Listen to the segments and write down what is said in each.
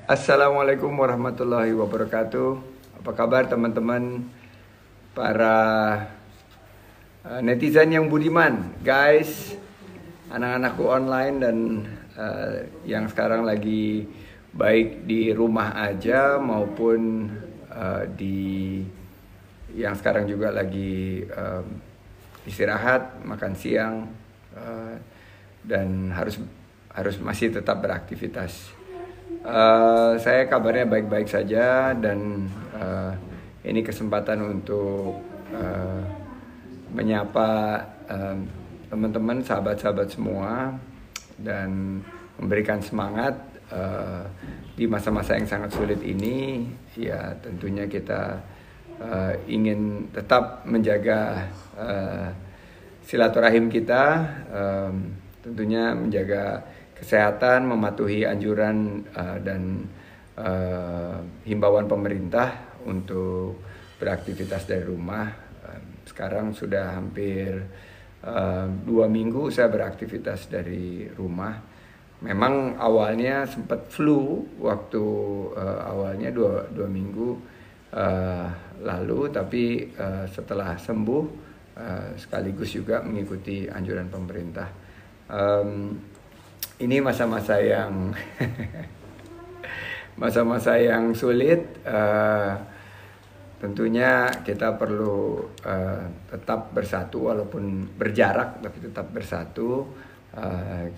Assalamualaikum warahmatullahi wabarakatuh. Apa kabar teman-teman para netizen yang budiman, guys, anak-anakku online dan yang sekarang lagi baik di rumah aja maupun di yang sekarang juga lagi istirahat, makan siang dan harus masih tetap beraktivitas. Saya kabarnya baik-baik saja dan ini kesempatan untuk menyapa teman-teman, sahabat-sahabat semua dan memberikan semangat di masa-masa yang sangat sulit ini. Ya tentunya kita ingin tetap menjaga silaturahim kita, tentunya menjaga kesehatan, mematuhi anjuran dan himbauan pemerintah untuk beraktivitas dari rumah. Sekarang sudah hampir 2 minggu saya beraktivitas dari rumah. Memang awalnya sempat flu waktu awalnya dua minggu lalu, tapi setelah sembuh sekaligus juga mengikuti anjuran pemerintah. Ini masa-masa yang masa-masa yang sulit. Tentunya kita perlu tetap bersatu walaupun berjarak, tapi tetap bersatu.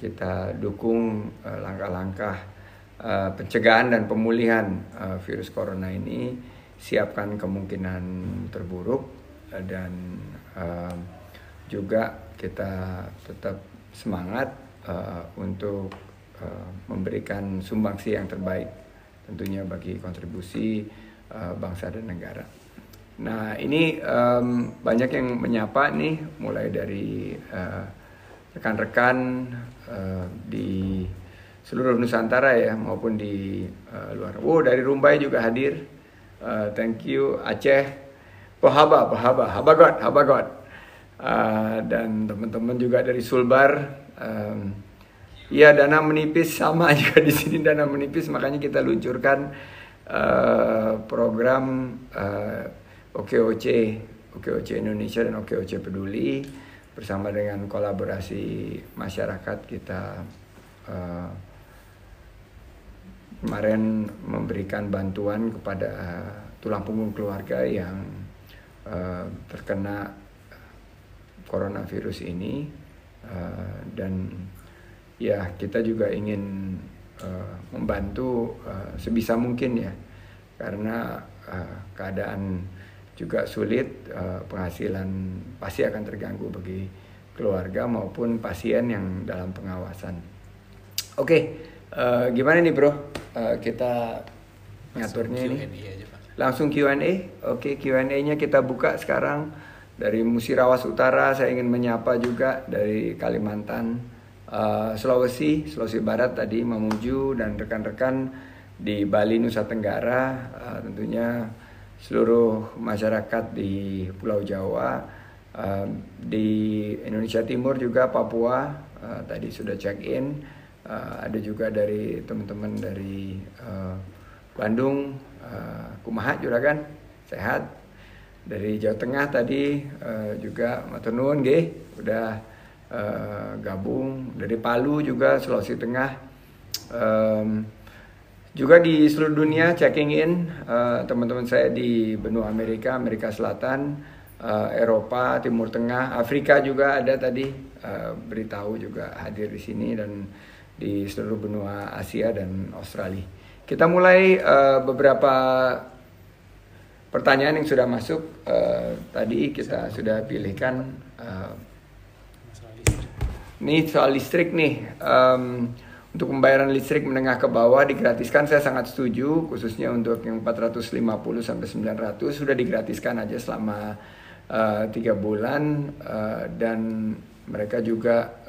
Kita dukung langkah-langkah pencegahan dan pemulihan virus corona ini. Siapkan kemungkinan terburuk dan juga kita tetap semangat untuk memberikan sumbangsi yang terbaik tentunya bagi kontribusi bangsa dan negara. Nah ini banyak yang menyapa nih, mulai dari rekan-rekan di seluruh Nusantara ya maupun di luar. Dari Rumbai juga hadir. Thank you Aceh, Habagot. Dan teman-teman juga dari Sulbar. Ya dana menipis sama juga di sini, dana menipis, makanya kita luncurkan program OKOC Indonesia dan OKOC Peduli bersama dengan kolaborasi masyarakat. Kita kemarin memberikan bantuan kepada tulang punggung keluarga yang terkena coronavirus ini. Dan ya kita juga ingin membantu sebisa mungkin ya, karena keadaan juga sulit, penghasilan pasti akan terganggu bagi keluarga maupun pasien yang dalam pengawasan. Oke, gimana nih bro, kita ngaturnya ini langsung Q&A. Oke, Q&A-nya kita buka sekarang. Dari Musirawas Utara saya ingin menyapa juga, dari Kalimantan, Sulawesi Barat tadi, Mamuju dan rekan-rekan di Bali, Nusa Tenggara, tentunya seluruh masyarakat di Pulau Jawa, di Indonesia Timur juga, Papua, tadi sudah check in, ada juga dari teman-teman dari Bandung, kumaha juragan, sehat. Dari Jawa Tengah tadi juga matur nuwun nggih udah gabung. Dari Palu juga, Sulawesi Tengah, juga di seluruh dunia checking in, teman-teman saya di benua Amerika Selatan, Eropa, Timur Tengah, Afrika juga ada tadi, beritahu juga hadir di sini, dan di seluruh benua Asia dan Australia. Kita mulai beberapa pertanyaan yang sudah masuk. Tadi kita sudah pilihkan ini soal listrik nih. Untuk pembayaran listrik menengah ke bawah digratiskan, saya sangat setuju, khususnya untuk yang 450 sampai 900 sudah digratiskan aja selama 3 bulan, dan mereka juga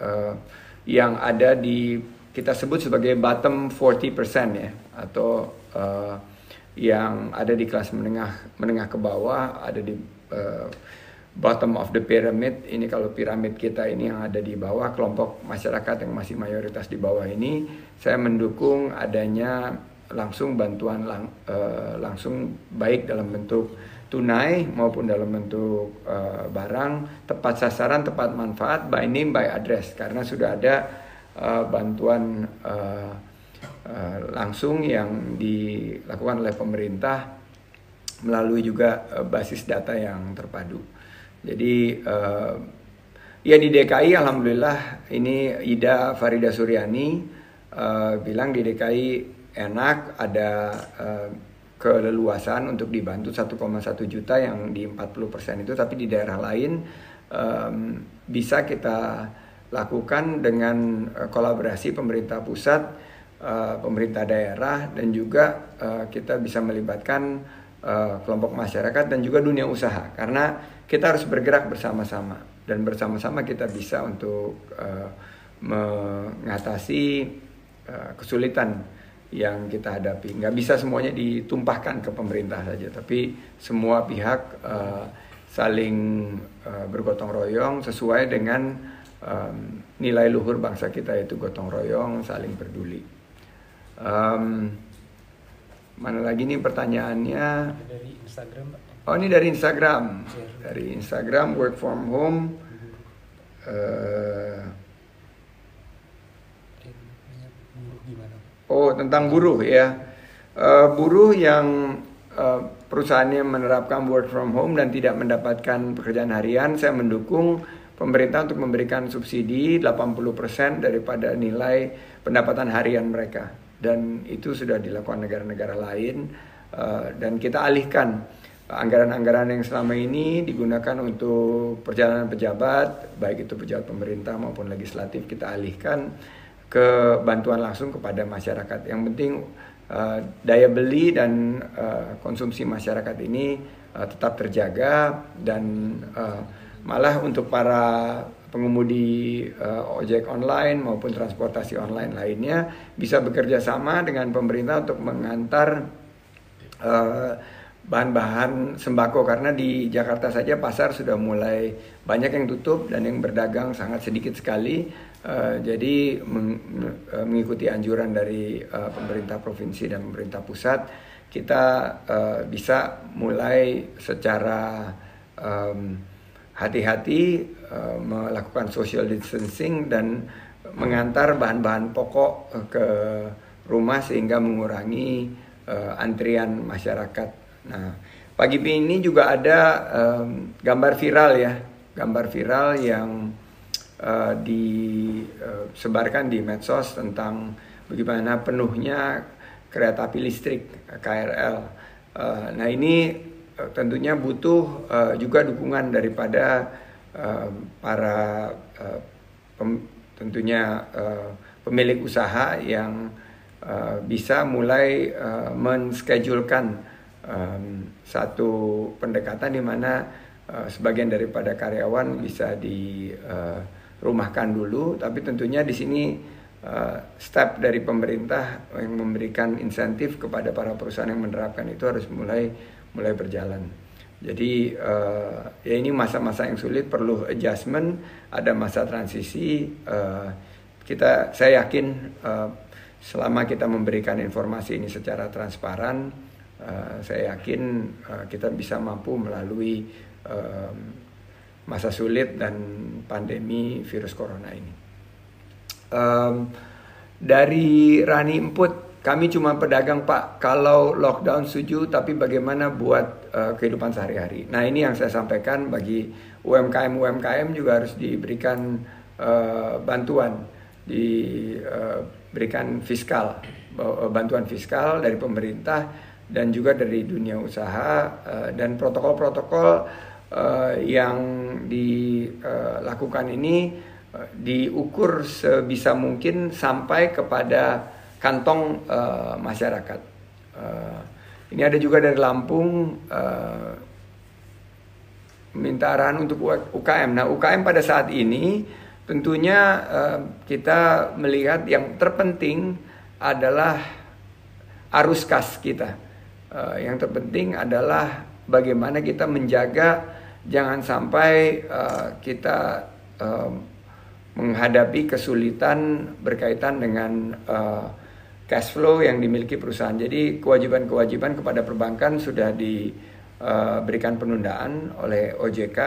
yang ada di kita sebut sebagai bottom 40% ya, atau yang ada di kelas menengah ke bawah, ada di bottom of the pyramid. Ini kalau piramid kita ini yang ada di bawah, kelompok masyarakat yang masih mayoritas di bawah ini, saya mendukung adanya langsung bantuan langsung, baik dalam bentuk tunai maupun dalam bentuk barang, tepat sasaran, tepat manfaat, by name, by address, karena sudah ada bantuan langsung yang dilakukan oleh pemerintah melalui juga basis data yang terpadu. Jadi ya di DKI alhamdulillah, ini Ida Farida Suryani bilang di DKI enak, ada keleluasan untuk dibantu 1,1 juta yang di 40% itu, tapi di daerah lain bisa kita lakukan dengan kolaborasi pemerintah pusat, pemerintah daerah, dan juga kita bisa melibatkan kelompok masyarakat dan juga dunia usaha, karena kita harus bergerak bersama-sama, dan bersama-sama kita bisa untuk mengatasi kesulitan yang kita hadapi. Nggak bisa semuanya ditumpahkan ke pemerintah saja, tapi semua pihak saling bergotong royong sesuai dengan nilai luhur bangsa kita, yaitu gotong royong, saling peduli. Mana lagi nih pertanyaannya? Dari Instagram, Pak. Oh, ini dari Instagram. Dari Instagram, work from home. Buruh gimana? Oh, tentang buruh ya. Buruh yang perusahaannya menerapkan work from home dan tidak mendapatkan pekerjaan harian, saya mendukung pemerintah untuk memberikan subsidi 80% daripada nilai pendapatan harian mereka. Dan itu sudah dilakukan negara-negara lain, dan kita alihkan anggaran-anggaran yang selama ini digunakan untuk perjalanan pejabat, baik itu pejabat pemerintah maupun legislatif, kita alihkan ke bantuan langsung kepada masyarakat. Yang penting daya beli dan konsumsi masyarakat ini tetap terjaga, dan malah untuk para pengemudi ojek online maupun transportasi online lainnya bisa bekerja sama dengan pemerintah untuk mengantar bahan-bahan sembako, karena di Jakarta saja pasar sudah mulai banyak yang tutup dan yang berdagang sangat sedikit sekali. Jadi mengikuti anjuran dari pemerintah provinsi dan pemerintah pusat, kita bisa mulai secara hati-hati melakukan social distancing dan mengantar bahan-bahan pokok ke rumah sehingga mengurangi antrian masyarakat. Nah, pagi ini juga ada gambar viral ya, gambar viral yang disebarkan di medsos tentang bagaimana penuhnya kereta api listrik KRL. Nah, ini tentunya butuh juga dukungan daripada para tentunya pemilik usaha yang bisa mulai menschedulkan satu pendekatan di mana sebagian daripada karyawan bisa dirumahkan dulu, tapi tentunya di sini step dari pemerintah yang memberikan insentif kepada para perusahaan yang menerapkan itu harus mulai berjalan. Jadi ya ini masa-masa yang sulit, perlu adjustment, ada masa transisi. Saya yakin selama kita memberikan informasi ini secara transparan, saya yakin kita bisa mampu melalui masa sulit dan pandemi virus corona ini. Dari Rani Emput, kami cuma pedagang Pak, kalau lockdown setuju, tapi bagaimana buat kehidupan sehari-hari. Nah, ini yang saya sampaikan, bagi UMKM juga harus diberikan bantuan, diberikan bantuan fiskal dari pemerintah dan juga dari dunia usaha, dan protokol-protokol yang dilakukan ini diukur sebisa mungkin sampai kepada kantong masyarakat. Ini ada juga dari Lampung, minta arahan untuk UKM. Nah, UKM pada saat ini tentunya kita melihat yang terpenting adalah arus kas kita. Yang terpenting adalah bagaimana kita menjaga jangan sampai kita menghadapi kesulitan berkaitan dengan cash flow yang dimiliki perusahaan. Jadi kewajiban-kewajiban kepada perbankan sudah diberikan penundaan oleh OJK.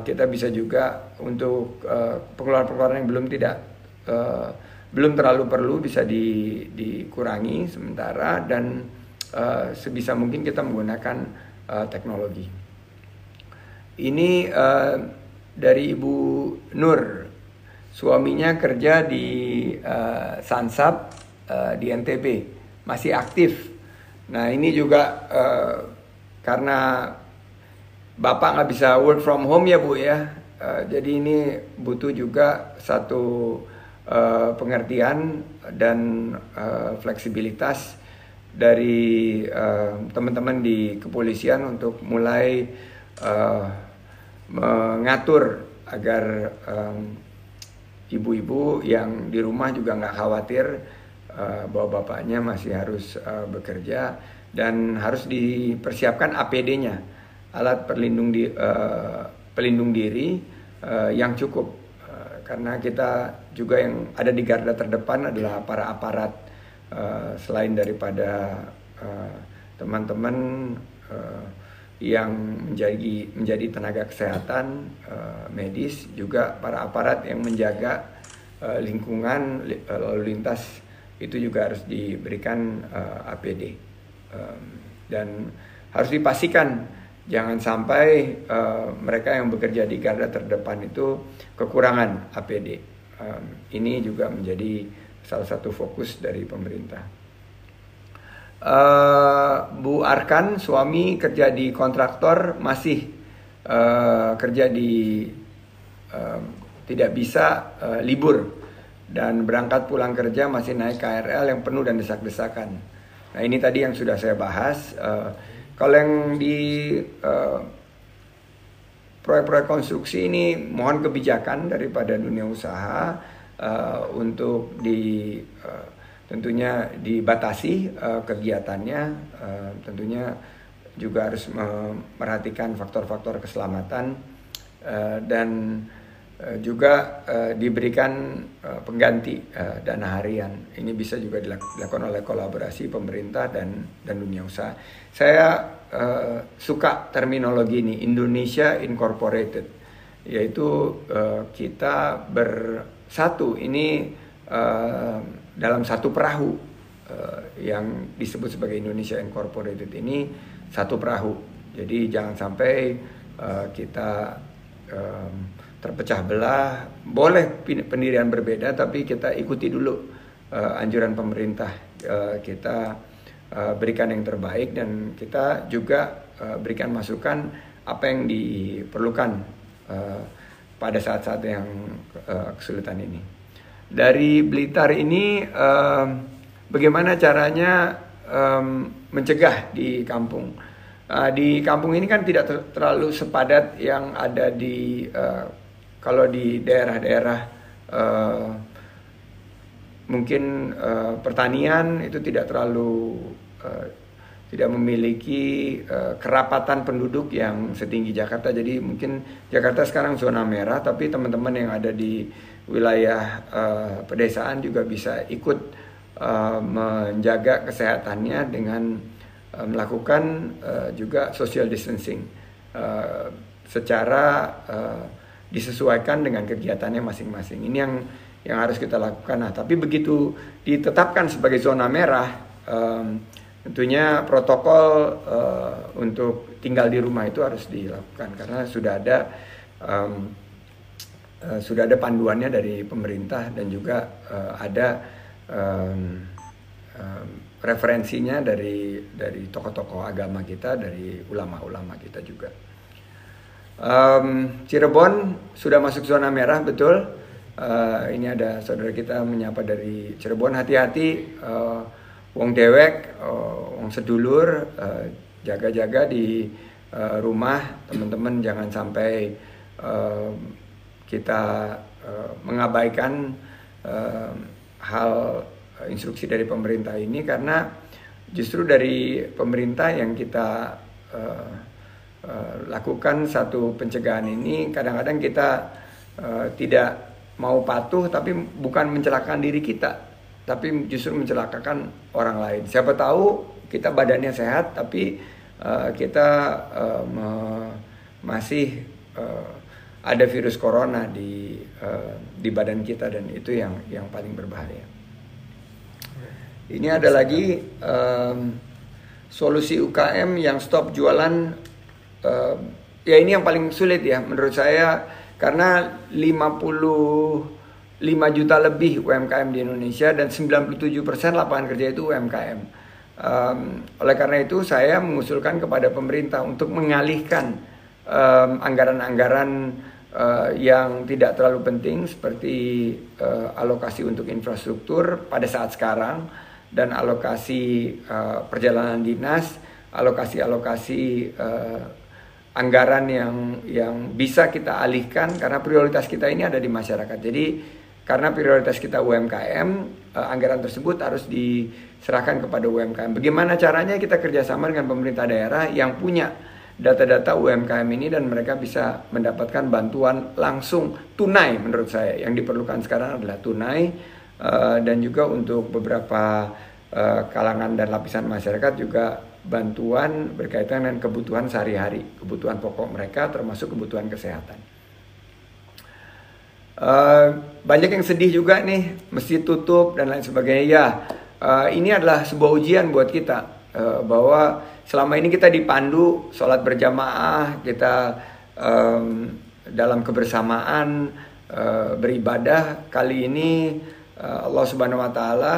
Kita bisa juga untuk pengeluaran-pengeluaran yang belum terlalu perlu bisa dikurangi sementara, dan sebisa mungkin kita menggunakan teknologi. Ini dari Ibu Nur, suaminya kerja di Sansap di NTB, masih aktif. Nah ini juga karena Bapak nggak bisa work from home ya Bu ya, jadi ini butuh juga satu pengertian dan fleksibilitas dari teman-teman di kepolisian untuk mulai mengatur agar ibu-ibu yang di rumah juga nggak khawatir bahwa bapaknya masih harus bekerja, dan harus dipersiapkan APD-nya, alat pelindung diri yang cukup, karena kita juga yang ada di garda terdepan adalah para aparat, selain daripada teman-teman yang menjadi tenaga kesehatan medis, juga para aparat yang menjaga lingkungan lalu lintas itu juga harus diberikan APD, dan harus dipastikan jangan sampai mereka yang bekerja di garda terdepan itu kekurangan APD. Ini juga menjadi salah satu fokus dari pemerintah. Bu Arkan, suami kerja di kontraktor, masih kerja di tidak bisa libur, dan berangkat pulang kerja masih naik KRL yang penuh dan desak-desakan. Nah ini tadi yang sudah saya bahas. Kalau yang di proyek-proyek konstruksi ini mohon kebijakan daripada dunia usaha untuk tentunya dibatasi kegiatannya, tentunya juga harus memperhatikan faktor-faktor keselamatan, dan juga diberikan pengganti dana harian. Ini bisa juga dilakukan oleh kolaborasi pemerintah dan dunia usaha. Saya suka terminologi ini, Indonesia Incorporated, yaitu kita bersatu ini dalam satu perahu, yang disebut sebagai Indonesia Incorporated ini satu perahu. Jadi jangan sampai kita terpecah belah. Boleh pendirian berbeda, tapi kita ikuti dulu anjuran pemerintah. Kita berikan yang terbaik, dan kita juga berikan masukan apa yang diperlukan pada saat-saat yang kesulitan ini. Dari Blitar ini bagaimana caranya mencegah di kampung? Di kampung ini kan tidak terlalu sepadat yang ada di kalau di daerah-daerah mungkin pertanian itu tidak terlalu tidak memiliki kerapatan penduduk yang setinggi Jakarta. Jadi mungkin Jakarta sekarang zona merah, tapi teman-teman yang ada di wilayah pedesaan juga bisa ikut menjaga kesehatannya dengan melakukan juga social distancing secara disesuaikan dengan kegiatannya masing-masing. Ini yang harus kita lakukan. Nah, tapi begitu ditetapkan sebagai zona merah, tentunya protokol untuk tinggal di rumah itu harus dilakukan, karena sudah ada panduannya dari pemerintah, dan juga ada referensinya dari tokoh-tokoh agama kita, dari ulama-ulama kita juga. Cirebon sudah masuk zona merah, betul. Ini ada saudara kita menyapa dari Cirebon. Hati-hati, wong dewek, wong sedulur, jaga-jaga di rumah, teman-teman. Jangan sampai kita mengabaikan hal instruksi dari pemerintah ini, karena justru dari pemerintah yang kita lakukan satu pencegahan ini, kadang-kadang kita tidak mau patuh, tapi bukan mencelakakan diri kita, tapi justru mencelakakan orang lain. Siapa tahu kita badannya sehat, tapi kita masih ada virus corona di badan kita, dan itu yang paling berbahaya. Ini ada lagi solusi UKM yang stop jualan. Ya ini yang paling sulit ya menurut saya, karena 55 juta lebih UMKM di Indonesia dan 97% lapangan kerja itu UMKM. Oleh karena itu saya mengusulkan kepada pemerintah untuk mengalihkan anggaran-anggaran yang tidak terlalu penting seperti alokasi untuk infrastruktur pada saat sekarang, dan alokasi perjalanan dinas, alokasi anggaran yang bisa kita alihkan, karena prioritas kita ini ada di masyarakat. Jadi karena prioritas kita UMKM, anggaran tersebut harus diserahkan kepada UMKM. Bagaimana caranya? Kita kerjasama dengan pemerintah daerah yang punya data-data UMKM ini, dan mereka bisa mendapatkan bantuan langsung tunai. Menurut saya yang diperlukan sekarang adalah tunai, dan juga untuk beberapa kalangan dan lapisan masyarakat juga bantuan berkaitan dengan kebutuhan sehari-hari, kebutuhan pokok mereka, termasuk kebutuhan kesehatan. Banyak yang sedih juga nih, masjid tutup dan lain sebagainya. Ya, ini adalah sebuah ujian buat kita, bahwa selama ini kita dipandu sholat berjamaah, kita dalam kebersamaan beribadah. Kali ini Allah Subhanahu Wa Taala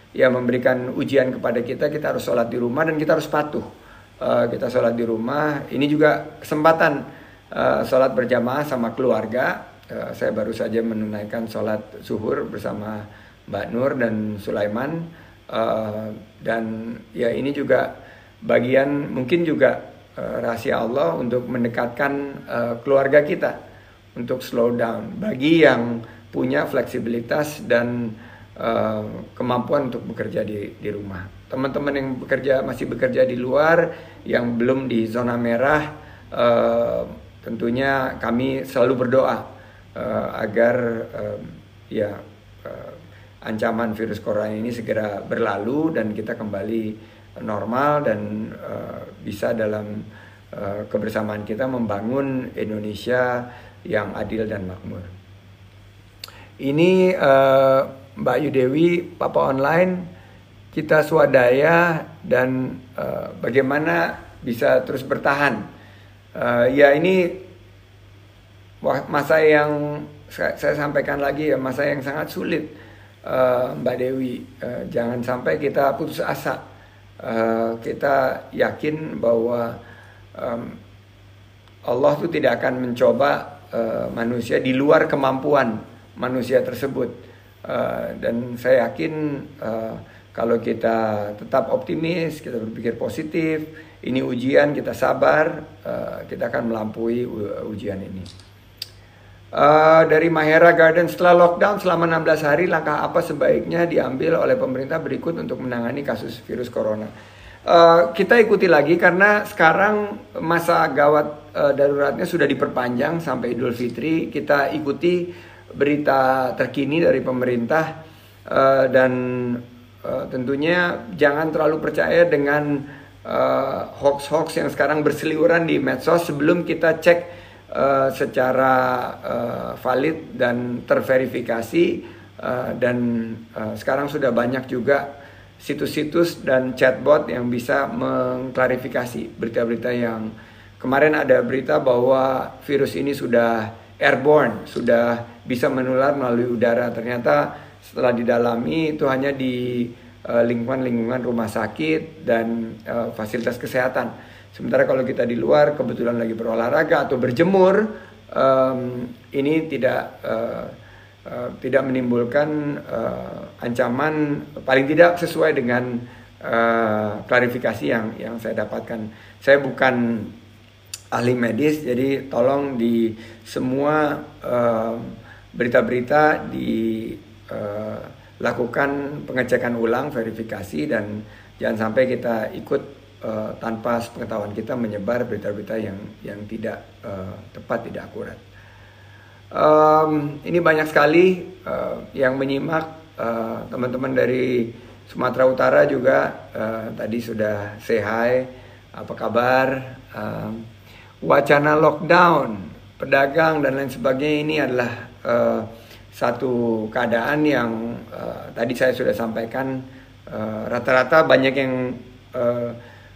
ya memberikan ujian kepada kita. Kita harus sholat di rumah dan kita harus patuh. Kita sholat di rumah. Ini juga kesempatan sholat berjamaah sama keluarga. Saya baru saja menunaikan sholat zuhur bersama Mbak Nur dan Sulaiman, dan ya ini juga bagian mungkin juga rahasia Allah untuk mendekatkan keluarga kita, untuk slow down bagi yang punya fleksibilitas dan kemampuan untuk bekerja di rumah. Teman-teman yang masih bekerja di luar, yang belum di zona merah, tentunya kami selalu berdoa agar ancaman virus corona ini segera berlalu dan kita kembali normal, dan bisa dalam kebersamaan kita membangun Indonesia yang adil dan makmur. Ini Mbak Ayu Dewi, Papa Online, kita swadaya dan bagaimana bisa terus bertahan. Ya ini masa yang saya sampaikan lagi ya, masa yang sangat sulit, Mbak Dewi. Jangan sampai kita putus asa. Kita yakin bahwa Allah itu tidak akan mencoba manusia di luar kemampuan manusia tersebut. Dan saya yakin kalau kita tetap optimis, kita berpikir positif, ini ujian, kita sabar, kita akan melampaui ujian ini. Dari Mahera Garden, setelah lockdown selama 16 hari, langkah apa sebaiknya diambil oleh pemerintah berikut untuk menangani kasus virus corona? Kita ikuti lagi karena sekarang masa gawat daruratnya sudah diperpanjang sampai Idul Fitri. Kita ikuti berita terkini dari pemerintah, dan tentunya jangan terlalu percaya dengan hoax-hoax yang sekarang berseliweran di medsos sebelum kita cek secara valid dan terverifikasi. Dan sekarang sudah banyak juga situs-situs dan chatbot yang bisa mengklarifikasi berita-berita yang kemarin ada berita bahwa virus ini sudah airborne, sudah bisa menular melalui udara. Ternyata setelah didalami itu hanya di lingkungan rumah sakit dan fasilitas kesehatan. Sementara kalau kita di luar kebetulan lagi berolahraga atau berjemur, ini tidak menimbulkan ancaman, paling tidak sesuai dengan klarifikasi yang saya dapatkan. Saya bukan ahli medis, jadi tolong di semua berita-berita dilakukan pengecekan ulang, verifikasi, dan jangan sampai kita ikut tanpa sepengetahuan kita menyebar berita-berita yang tidak tepat, tidak akurat. Ini banyak sekali yang menyimak teman-teman dari Sumatera Utara juga tadi sudah say hi, apa kabar? Wacana lockdown, pedagang dan lain sebagainya ini adalah satu keadaan yang tadi saya sudah sampaikan, rata-rata banyak yang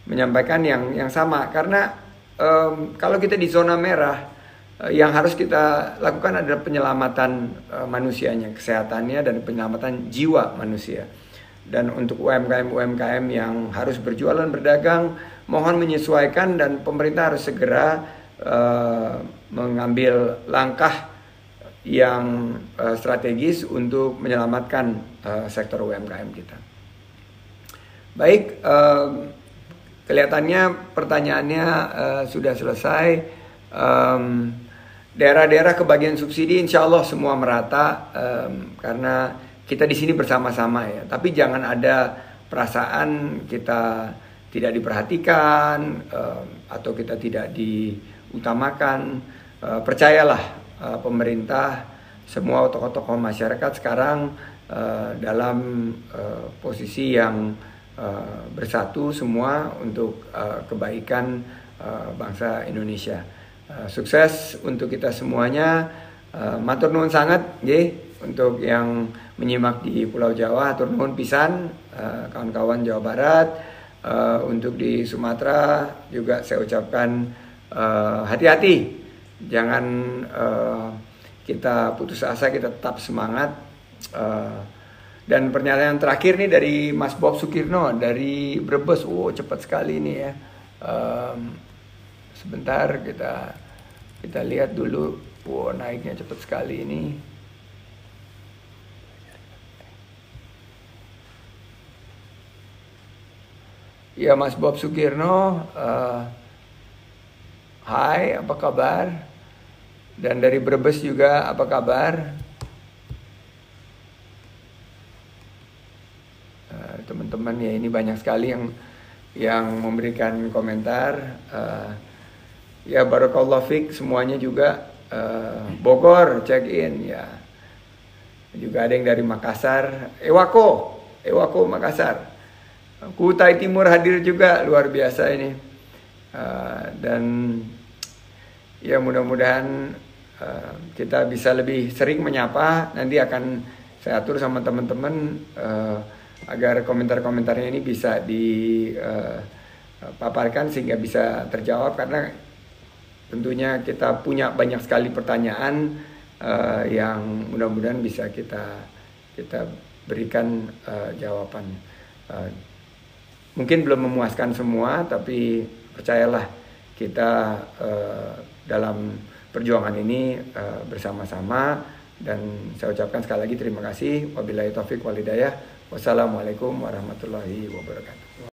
menyampaikan yang sama, karena kalau kita di zona merah, yang harus kita lakukan adalah penyelamatan manusianya, kesehatannya, dan penyelamatan jiwa manusia. Dan untuk UMKM yang harus berjualan berdagang, mohon menyesuaikan, dan pemerintah harus segera mengambil langkah yang strategis untuk menyelamatkan sektor UMKM kita. Baik, kelihatannya pertanyaannya sudah selesai. Daerah-daerah kebagian subsidi insya Allah semua merata, karena kita di sini bersama-sama ya. Tapi jangan ada perasaan kita tidak diperhatikan atau kita tidak diutamakan. Percayalah, pemerintah, semua tokoh-tokoh masyarakat sekarang dalam posisi yang bersatu semua untuk kebaikan bangsa Indonesia. Sukses untuk kita semuanya. Matur nuwun sangat nggih untuk yang menyimak di Pulau Jawa, hatur nuwun pisan kawan-kawan Jawa Barat. Untuk di Sumatera juga saya ucapkan hati-hati. Jangan kita putus asa, kita tetap semangat. Dan pernyataan terakhir nih dari Mas Bob Sukirno dari Brebes. Cepat sekali nih ya. Sebentar kita lihat dulu. Naiknya cepat sekali ini. Ya, Mas Bob Sukirno, hai, apa kabar? Dan dari Brebes juga, apa kabar? Teman-teman ya, ini banyak sekali yang memberikan komentar. Ya, barakallahu fiik semuanya juga. Bogor check in ya. Juga ada yang dari Makassar, Ewako Makassar. Kutai Timur hadir juga, luar biasa ini. Dan ya mudah-mudahan kita bisa lebih sering menyapa. Nanti akan saya atur sama teman-teman agar komentar-komentarnya ini bisa dipaparkan sehingga bisa terjawab, karena tentunya kita punya banyak sekali pertanyaan yang mudah-mudahan bisa kita berikan jawaban. Mungkin belum memuaskan semua, tapi percayalah kita dalam perjuangan ini bersama-sama. Dan saya ucapkan sekali lagi terima kasih. Wabillahi taufiq wal hidayah. Wassalamualaikum warahmatullahi wabarakatuh.